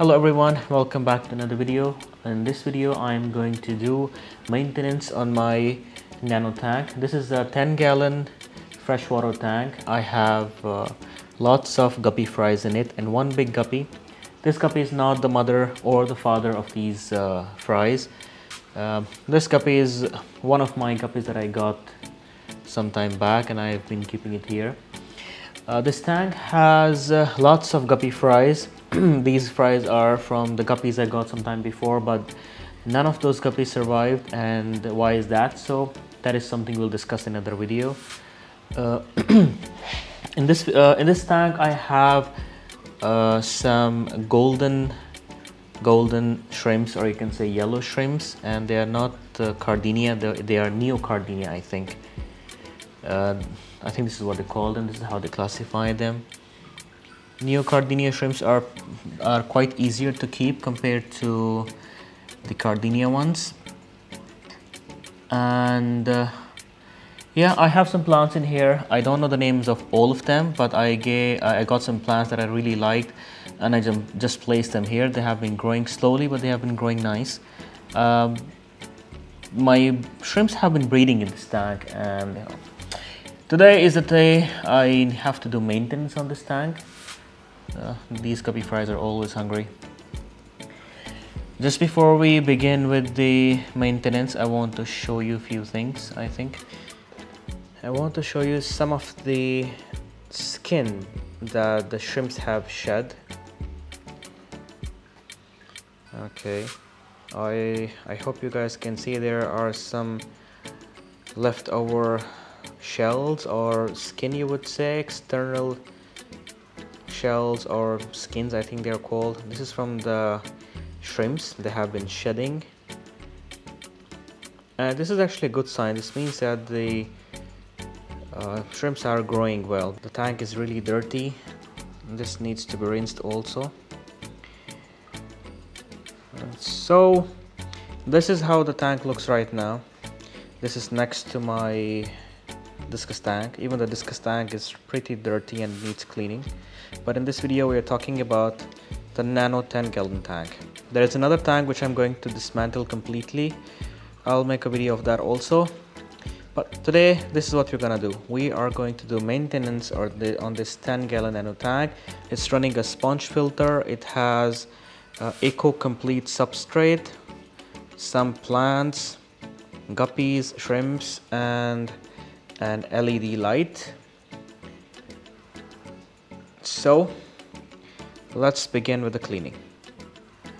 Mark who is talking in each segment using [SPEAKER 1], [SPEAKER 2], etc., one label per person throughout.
[SPEAKER 1] Hello everyone, welcome back to another video. In this video I'm going to do maintenance on my nano tank. This is a 10-gallon freshwater tank. I have lots of guppy fries in it and one big guppy. This guppy is not the mother or the father of these fries. This guppy is one of my guppies that I got some time back and I've been keeping it here. This tank has lots of guppy fries. These fries are from the guppies I got some time before, but none of those guppies survived. And why is that? So that is something we'll discuss in another video. In this tank I have some golden shrimps, or you can say yellow shrimps, and they are not Cardinia, they are Neocardinia, I think. I think this is what they call them. This is how they classify them. Neocardinia shrimps are quite easier to keep compared to the Cardinia ones. And yeah, I have some plants in here. I don't know the names of all of them, but I got some plants that I really liked and I just placed them here. They have been growing slowly, but they have been growing nice. My shrimps have been breeding in this tank, and today is the day I have to do maintenance on this tank. These guppy fries are always hungry. Just before we begin with the maintenance, I want to show you a few things. I want to show you some of the skin that the shrimps have shed. Okay, I hope you guys can see there are some leftover shells or skin, you would say, external shells or skins, I think they're called. This is from the shrimps. They have been shedding, and this is actually a good sign. This means that the shrimps are growing well. The tank is really dirty. This needs to be rinsed also. So this is how the tank looks right now. This is next to my discus tank. Even the discus tank is pretty dirty and needs cleaning. But in this video we are talking about the nano 10-gallon tank. There is another tank which I'm going to dismantle completely. I'll make a video of that also. But today this is what we're gonna do. We are going to do maintenance on this 10-gallon nano tank. It's running a sponge filter. It has Eco Complete substrate, some plants, guppies, shrimps, and an LED light. So let's begin with the cleaning.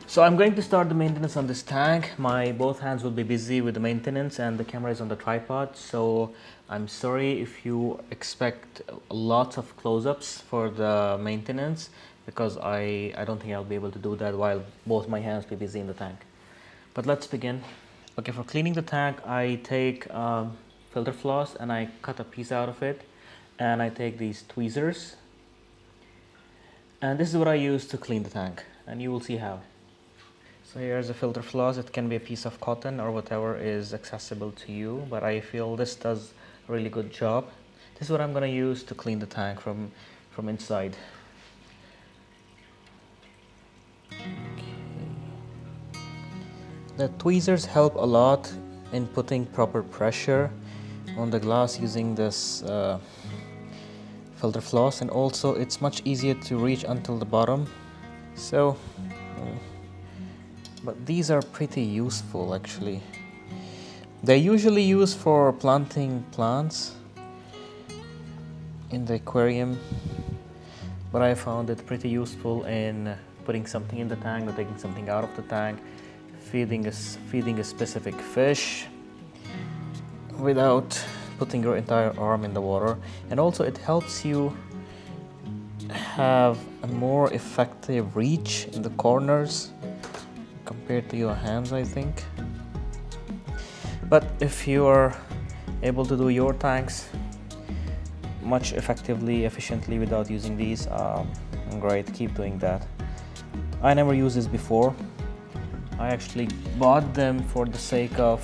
[SPEAKER 1] So I'm going to start the maintenance on this tank. My both hands will be busy with the maintenance and the camera is on the tripod, so I'm sorry if you expect lots of close-ups for the maintenance, because I don't think I'll be able to do that while both my hands be busy in the tank. But let's begin. Okay, for cleaning the tank I take filter floss and I cut a piece out of it, and I take these tweezers, and this is what I use to clean the tank, and you will see how. So here's a filter floss. It can be a piece of cotton or whatever is accessible to you, but I feel this does a really good job. This is what I'm going to use to clean the tank from inside. Okay. The tweezers help a lot in putting proper pressure on the glass using this filter floss, and also it's much easier to reach until the bottom. So but these are pretty useful actually. They're usually used for planting plants in the aquarium, but I found it pretty useful in putting something in the tank or taking something out of the tank, feeding a specific fish without putting your entire arm in the water. And also it helps you have a more effective reach in the corners compared to your hands, I think. But if you are able to do your tanks much efficiently without using these, great, keep doing that. I never used this before. I actually bought them for the sake of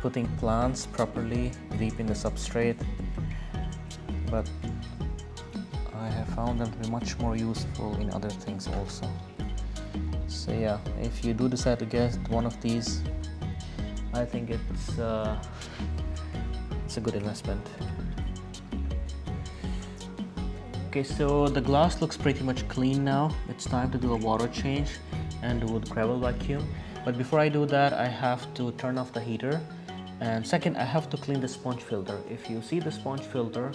[SPEAKER 1] putting plants properly deep in the substrate, but I have found them to be much more useful in other things also. So yeah, if you do decide to get one of these, I think it's a good investment. Okay, so the glass looks pretty much clean now. It's time to do a water change and do the gravel vacuum. But before I do that, I have to turn off the heater. And second, I have to clean the sponge filter. If you see the sponge filter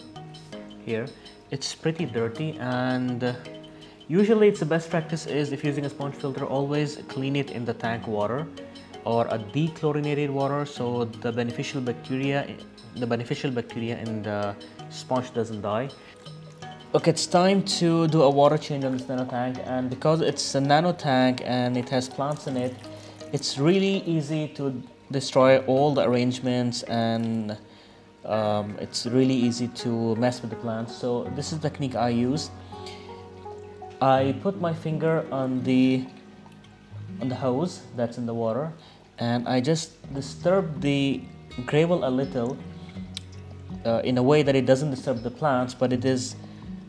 [SPEAKER 1] here, it's pretty dirty, and usually it's the best practice is, if using a sponge filter, always clean it in the tank water or a dechlorinated water, so the beneficial bacteria in the sponge doesn't die. Okay, it's time to do a water change on this nano tank, and because it's a nano tank and it has plants in it, it's really easy to destroy all the arrangements, and it's really easy to mess with the plants. So this is the technique I use. I put my finger on the hose that's in the water, and I just disturb the gravel a little in a way that it doesn't disturb the plants, but it is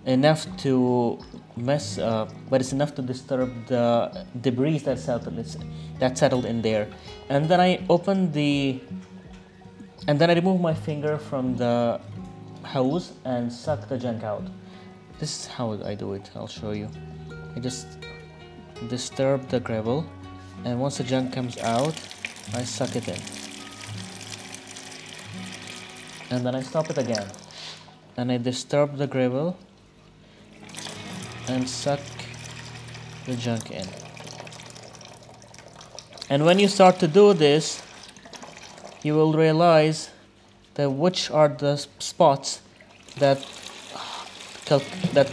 [SPEAKER 1] enough to it's enough to disturb the debris that's settled in there. And then I remove my finger from the hose and suck the junk out. This is how I do it. I'll show you. I just disturb the gravel, and once the junk comes out, I suck it in, and then I stop it again, and I disturb the gravel and suck the junk in. And when you start to do this, you will realize that which are the spots that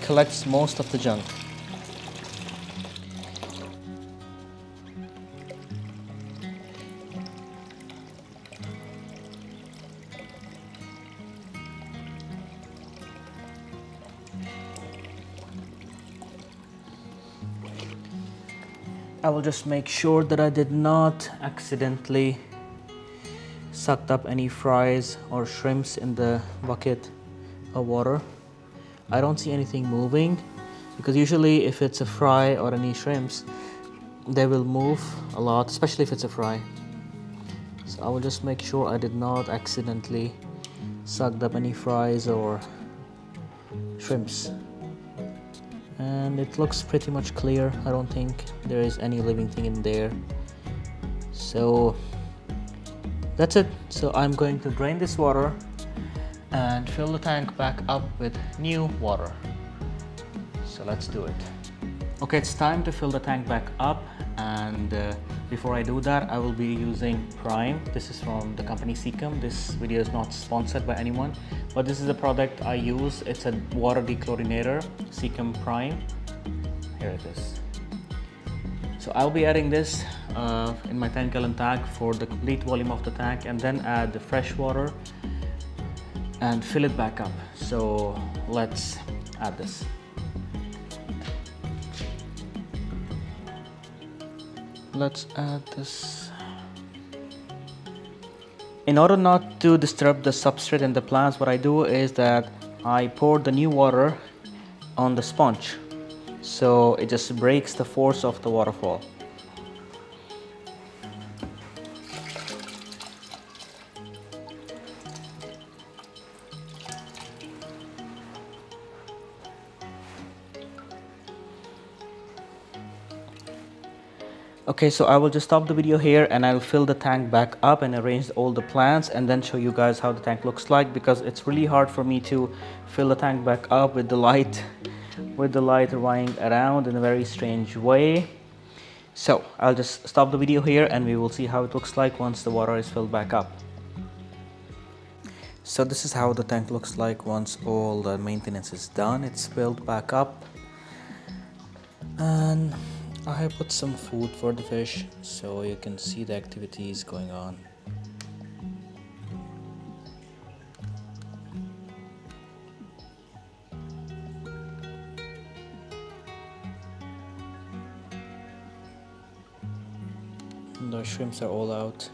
[SPEAKER 1] collects most of the junk. I will just make sure that I did not accidentally sucked up any fries or shrimps in the bucket of water. I don't see anything moving, because usually if it's a fry or any shrimps, they will move a lot, especially if it's a fry. So I will just make sure I did not accidentally sucked up any fries or shrimps. And it looks pretty much clear. I don't think there is any living thing in there. So that's it. So I'm going to drain this water and fill the tank back up with new water. So let's do it. Okay, it's time to fill the tank back up, and before I do that, I will be using Prime. This is from the company Seacom. This video is not sponsored by anyone, but this is the product I use. It's a water dechlorinator, Seacom Prime. Here it is. So I'll be adding this in my 10-gallon tank for the complete volume of the tank, and then add the fresh water and fill it back up. So let's add this. Let's add this. In order not to disturb the substrate and the plants, what I do is that I pour the new water on the sponge, so it just breaks the force of the waterfall. Okay, so I will just stop the video here, and I'll fill the tank back up and arrange all the plants, and then show you guys how the tank looks like, because it's really hard for me to fill the tank back up with the light running around in a very strange way. So I'll just stop the video here, and we will see how it looks like once the water is filled back up. So this is how the tank looks like once all the maintenance is done. It's filled back up, and I put some food for the fish so you can see the activities going on. The shrimps are all out.